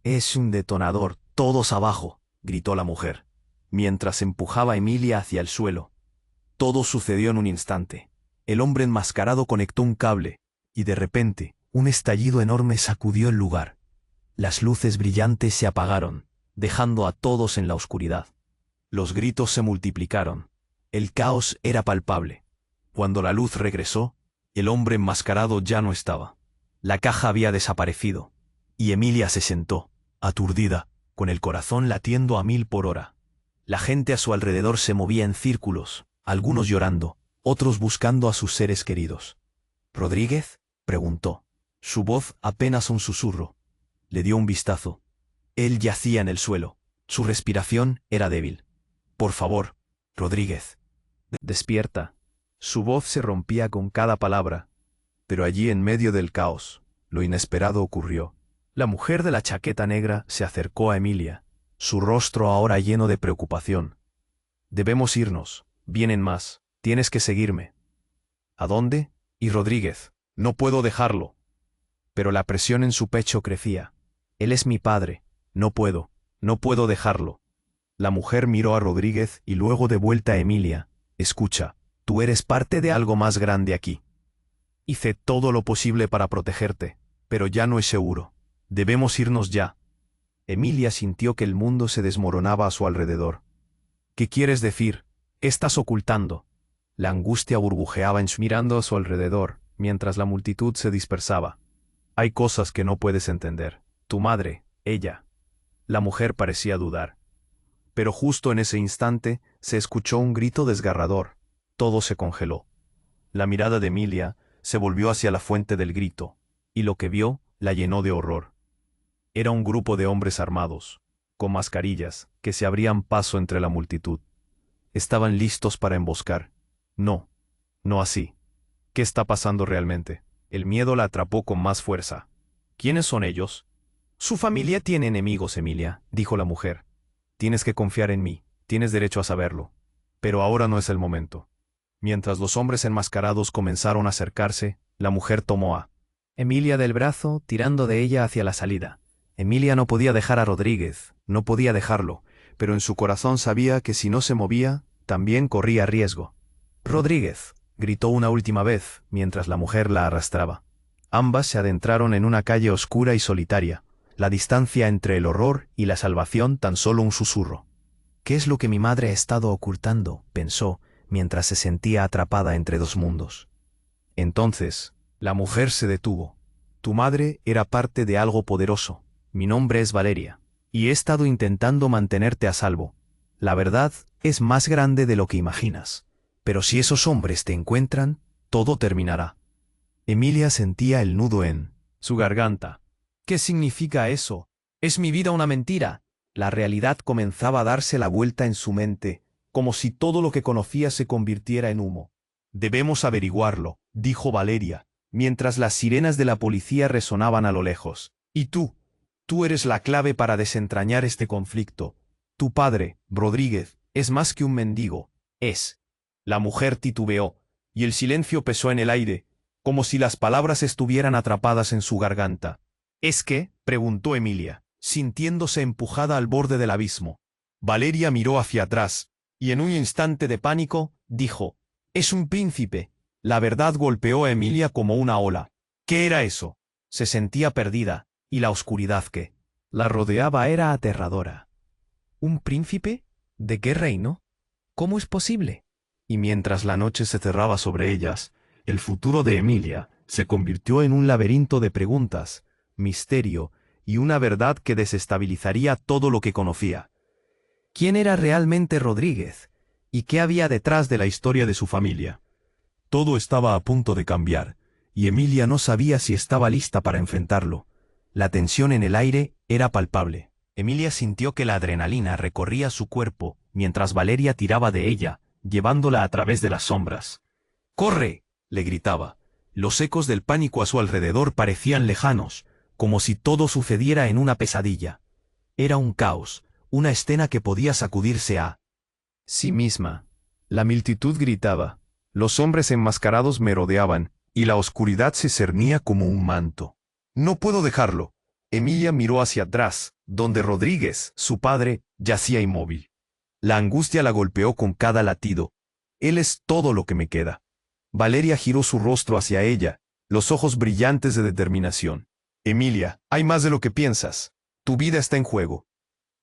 S1: «Es un detonador, todos abajo», gritó la mujer, mientras empujaba a Emilia hacia el suelo. Todo sucedió en un instante. El hombre enmascarado conectó un cable, y de repente, un estallido enorme sacudió el lugar. Las luces brillantes se apagaron, dejando a todos en la oscuridad. Los gritos se multiplicaron. El caos era palpable. Cuando la luz regresó, el hombre enmascarado ya no estaba. La caja había desaparecido, y Emilia se sentó, aturdida, con el corazón latiendo a 1000 por hora. La gente a su alrededor se movía en círculos, algunos llorando, otros buscando a sus seres queridos. «¿Rodríguez?», preguntó. Su voz apenas un susurro. Le dio un vistazo. Él yacía en el suelo. Su respiración era débil. «Por favor, Rodríguez. Despierta». Su voz se rompía con cada palabra. Pero allí en medio del caos, lo inesperado ocurrió. La mujer de la chaqueta negra se acercó a Emilia, su rostro ahora lleno de preocupación. «Debemos irnos. Vienen más. Tienes que seguirme». «¿A dónde?». «Y Rodríguez. No puedo dejarlo». Pero la presión en su pecho crecía. «Él es mi padre. No puedo dejarlo». La mujer miró a Rodríguez y luego de vuelta a Emilia. «Escucha, tú eres parte de algo más grande aquí. Hice todo lo posible para protegerte, pero ya no es seguro. Debemos irnos ya». Emilia sintió que el mundo se desmoronaba a su alrededor. «¿Qué quieres decir? ¿Qué estás ocultando?». La angustia burbujeaba mirando a su alrededor, mientras la multitud se dispersaba. «Hay cosas que no puedes entender. Tu madre, ella». La mujer parecía dudar. Pero justo en ese instante se escuchó un grito desgarrador. Todo se congeló. La mirada de Emilia se volvió hacia la fuente del grito, y lo que vio la llenó de horror. Era un grupo de hombres armados, con mascarillas, que se abrían paso entre la multitud. Estaban listos para emboscar. No así. ¿Qué está pasando realmente?». El miedo la atrapó con más fuerza. ¿Quiénes son ellos? Su familia tiene enemigos, Emilia, dijo la mujer. Tienes que confiar en mí, tienes derecho a saberlo. Pero ahora no es el momento. Mientras los hombres enmascarados comenzaron a acercarse, la mujer tomó a Emilia del brazo, tirando de ella hacia la salida. Emilia no podía dejar a Rodríguez, no podía dejarlo, pero en su corazón sabía que si no se movía, también corría riesgo. Rodríguez, gritó una última vez, mientras la mujer la arrastraba. Ambas se adentraron en una calle oscura y solitaria. La distancia entre el horror y la salvación tan solo un susurro. ¿Qué es lo que mi madre ha estado ocultando?, pensó, mientras se sentía atrapada entre dos mundos. Entonces, la mujer se detuvo. Tu madre era parte de algo poderoso. Mi nombre es Valeria, y he estado intentando mantenerte a salvo. La verdad es más grande de lo que imaginas. Pero si esos hombres te encuentran, todo terminará. Emilia sentía el nudo en su garganta. ¿Qué significa eso? ¿Es mi vida una mentira? La realidad comenzaba a darse la vuelta en su mente, como si todo lo que conocía se convirtiera en humo. Debemos averiguarlo, dijo Valeria, mientras las sirenas de la policía resonaban a lo lejos. Y tú eres la clave para desentrañar este conflicto. Tu padre, Rodríguez, es más que un mendigo, es. La mujer titubeó, y el silencio pesó en el aire, como si las palabras estuvieran atrapadas en su garganta. ¿Es qué?, preguntó Emilia, sintiéndose empujada al borde del abismo. Valeria miró hacia atrás, y en un instante de pánico, dijo, «Es un príncipe». La verdad golpeó a Emilia como una ola. ¿Qué era eso? Se sentía perdida, y la oscuridad que la rodeaba era aterradora. ¿Un príncipe? ¿De qué reino? ¿Cómo es posible? Y mientras la noche se cerraba sobre ellas, el futuro de Emilia se convirtió en un laberinto de preguntas, misterio y una verdad que desestabilizaría todo lo que conocía. ¿Quién era realmente Rodríguez? ¿Y qué había detrás de la historia de su familia? Todo estaba a punto de cambiar, y Emilia no sabía si estaba lista para enfrentarlo. La tensión en el aire era palpable. Emilia sintió que la adrenalina recorría su cuerpo mientras Valeria tiraba de ella, llevándola a través de las sombras. ¡Corre!, le gritaba. Los ecos del pánico a su alrededor parecían lejanos, como si todo sucediera en una pesadilla. Era un caos, una escena que podía sacudirse a sí misma. La multitud gritaba, los hombres enmascarados me rodeaban, y la oscuridad se cernía como un manto. «No puedo dejarlo». Emilia miró hacia atrás, donde Rodríguez, su padre, yacía inmóvil. La angustia la golpeó con cada latido. «Él es todo lo que me queda». Valeria giró su rostro hacia ella, los ojos brillantes de determinación. «Emilia, hay más de lo que piensas. Tu vida está en juego».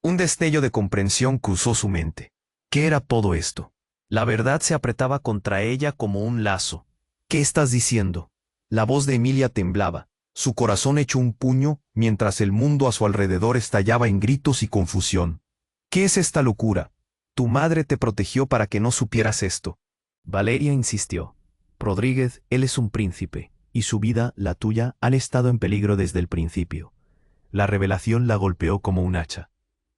S1: Un destello de comprensión cruzó su mente. ¿Qué era todo esto? La verdad se apretaba contra ella como un lazo. «¿Qué estás diciendo?». La voz de Emilia temblaba, su corazón hecho un puño, mientras el mundo a su alrededor estallaba en gritos y confusión. «¿Qué es esta locura? Tu madre te protegió para que no supieras esto». Valeria insistió. «Rodríguez, él es un príncipe, y su vida, la tuya, han estado en peligro desde el principio». La revelación la golpeó como un hacha.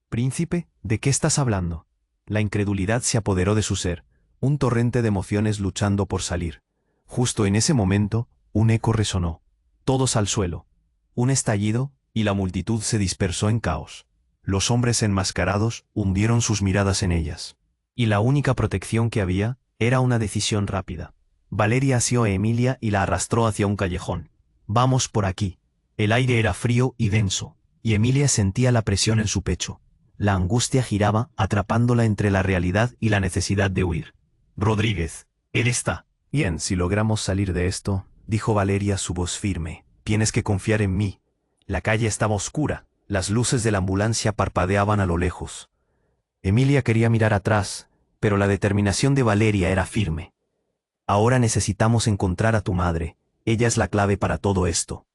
S1: «¿Príncipe? ¿De qué estás hablando?». La incredulidad se apoderó de su ser, un torrente de emociones luchando por salir. Justo en ese momento, un eco resonó. Todos al suelo. Un estallido, y la multitud se dispersó en caos. Los hombres enmascarados hundieron sus miradas en ellas. Y la única protección que había era una decisión rápida. Valeria asió a Emilia y la arrastró hacia un callejón. «Vamos por aquí». El aire era frío y denso, y Emilia sentía la presión en su pecho. La angustia giraba, atrapándola entre la realidad y la necesidad de huir. «Rodríguez, él está». «Bien, si logramos salir de esto», dijo Valeria, su voz firme. «Tienes que confiar en mí». La calle estaba oscura, las luces de la ambulancia parpadeaban a lo lejos. Emilia quería mirar atrás, pero la determinación de Valeria era firme. «Ahora necesitamos encontrar a tu madre, ella es la clave para todo esto».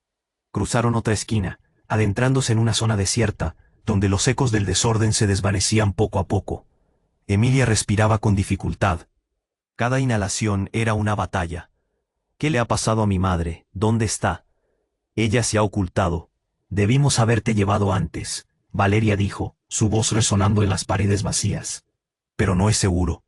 S1: Cruzaron otra esquina, adentrándose en una zona desierta, donde los ecos del desorden se desvanecían poco a poco. Emilia respiraba con dificultad. Cada inhalación era una batalla. «¿Qué le ha pasado a mi madre? ¿Dónde está?». «Ella se ha ocultado. Debimos haberte llevado antes», Valeria dijo, su voz resonando en las paredes vacías. «Pero no es seguro.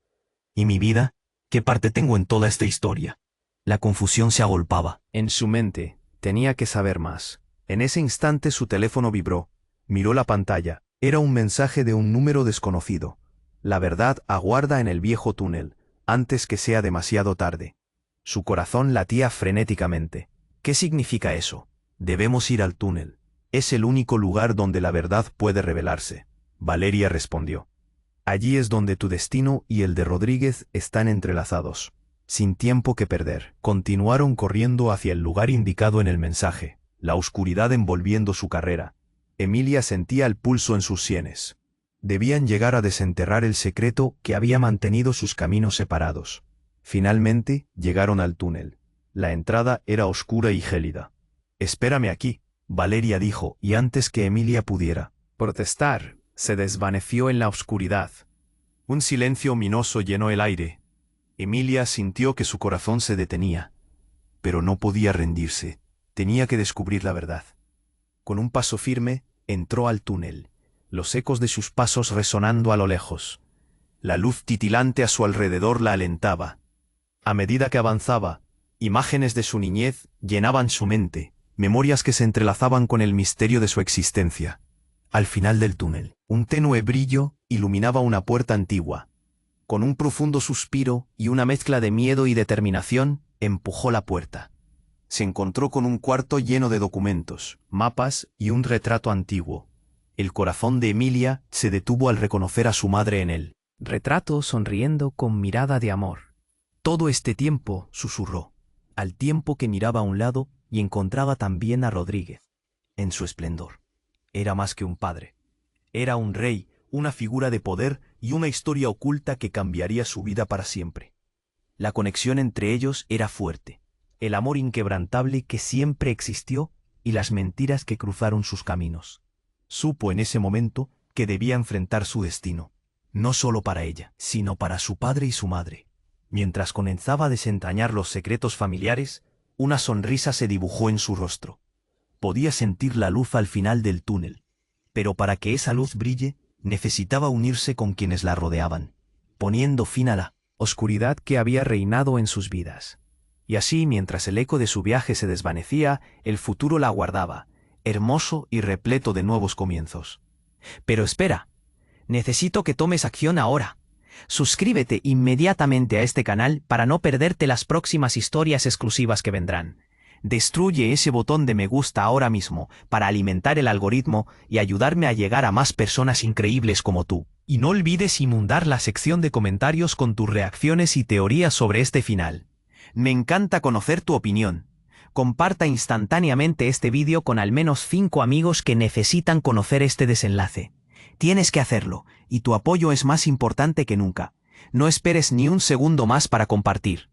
S1: ¿Y mi vida? ¿Qué parte tengo en toda esta historia?».
S2: La confusión se agolpaba.
S1: En su mente, tenía que saber más. En ese instante su teléfono vibró. Miró la pantalla. Era un mensaje de un número desconocido. La verdad aguarda en el viejo túnel, antes que sea demasiado tarde. Su corazón latía frenéticamente. ¿Qué significa eso? Debemos ir al túnel. Es el único lugar donde la verdad puede revelarse. Valeria respondió. Allí es donde tu destino y el de Rodríguez están entrelazados. Sin tiempo que perder, continuaron corriendo hacia el lugar indicado en el mensaje, la oscuridad envolviendo su carrera. Emilia sentía el pulso en sus sienes. Debían llegar a desenterrar el secreto que había mantenido sus caminos separados. Finalmente, llegaron al túnel. La entrada era oscura y gélida. «Espérame aquí», Valeria dijo, y antes que Emilia pudiera protestar, se desvaneció en la oscuridad. Un silencio ominoso llenó el aire. Emilia sintió que su corazón se detenía. Pero no podía rendirse. Tenía que descubrir la verdad. Con un paso firme, entró al túnel, los ecos de sus pasos resonando a lo lejos. La luz titilante a su alrededor la alentaba. A medida que avanzaba, imágenes de su niñez llenaban su mente, memorias que se entrelazaban con el misterio de su existencia. Al final del túnel, un tenue brillo iluminaba una puerta antigua. Con un profundo suspiro y una mezcla de miedo y determinación, empujó la puerta. Se encontró con un cuarto lleno de documentos, mapas y un retrato antiguo. El corazón de Emilia se detuvo al reconocer a su madre en él. Retrato sonriendo con mirada de amor. Todo este tiempo, susurró, al tiempo que miraba a un lado y encontraba también a Rodríguez. En su esplendor. Era más que un padre. Era un rey, una figura de poder y una historia oculta que cambiaría su vida para siempre. La conexión entre ellos era fuerte. El amor inquebrantable que siempre existió y las mentiras que cruzaron sus caminos. Supo en ese momento que debía enfrentar su destino, no solo para ella, sino para su padre y su madre. Mientras comenzaba a desentrañar los secretos familiares, una sonrisa se dibujó en su rostro. Podía sentir la luz al final del túnel, pero para que esa luz brille, necesitaba unirse con quienes la rodeaban, poniendo fin a la oscuridad que había reinado en sus vidas. Y así, mientras el eco de su viaje se desvanecía, el futuro la aguardaba, hermoso y repleto de nuevos comienzos. Pero espera, necesito que tomes acción ahora. Suscríbete inmediatamente a este canal para no perderte las próximas historias exclusivas que vendrán. Destruye ese botón de me gusta ahora mismo para alimentar el algoritmo y ayudarme a llegar a más personas increíbles como tú. Y no olvides inundar la sección de comentarios con tus reacciones y teorías sobre este final. Me encanta conocer tu opinión. Comparta instantáneamente este vídeo con al menos 5 amigos que necesitan conocer este desenlace. Tienes que hacerlo, y tu apoyo es más importante que nunca. No esperes ni un segundo más para compartir.